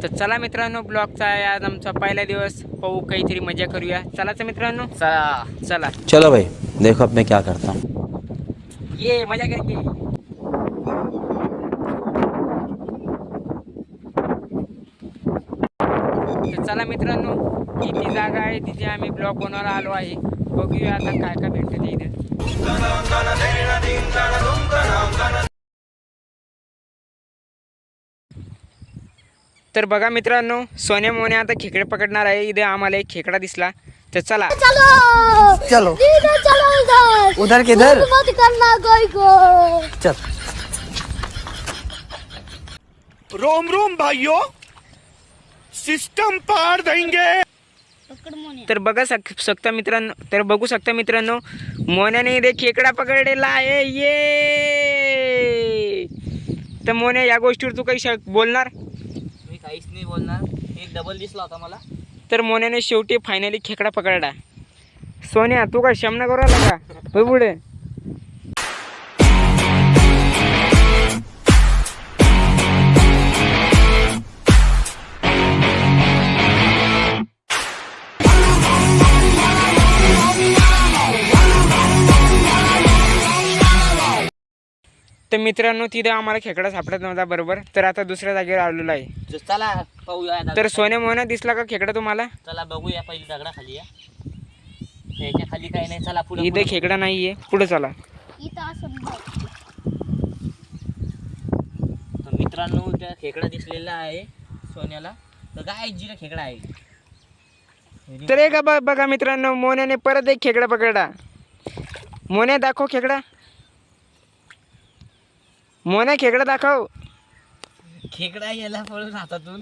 तर चला मित्रांनो, ब्लॉगचा आहे आज आमचा पहिला दिवस. पाहू काहीतरी मजा करूया. चलाच मित्रांनो, चला चलो भाई, देखो अब मैं क्या करता हूँ. ये मजा करेंगे. तर चला मित्रांनो, इथे जागा आहे, तिथे आम्ही ब्लॉग बनवायला आलो आहे. बघूया आता काय काय भेटतं इथे. तर बघा मित्रांनो, सोन्या मोन्या आता खेकडे पकडणार आहे. इथे आम्हाला एक खेकडा दिसला. तर चला चलो चलो चलो उधर किधर मत करना कोई को. चल. रोम रोम भाइयों, सिस्टम पार देंगे. तर बघू शकता मित्रांनो, मोन्याने इथे खेकडा पकडलेला आहे. ये तर मोन्या, या गोष्टीवर तू काही बोलणार? मी काहीच नाही बोलणार. एक डबल दिसला होता मला. तर मोन्याने शेवटी फायनली खेकडा पकडला. सोन्या, तू काय शमना करू आला का? होय पुढे. तर मित्रांनो, तिथे आम्हाला खेकडा सापडत नव्हता बरोबर. तर आता दुसऱ्या जागेवर आलेलो आहे. चला पाहूया. तर सोन्या मोन्या दिसला का खेकडा तुम्हाला? चला बघूया. पहिली दगडा खाली या. त्याच्या खाली काही नाही. चला पुढे. इथे खेकडा नाहीये, पुढे चला. इथं असं तर मित्रांनो, त्या खेकडा दिसलेला आहे सोन्याला. तर काय जिला खेकडा आहे. तर एक बघा मित्रांनो, मोन्याने परत एक खेकडा पकडला. मोन्या, दाखव खेकडा. मोन्या, खेकडा दाखव. खेकडा याला पळून हातातून.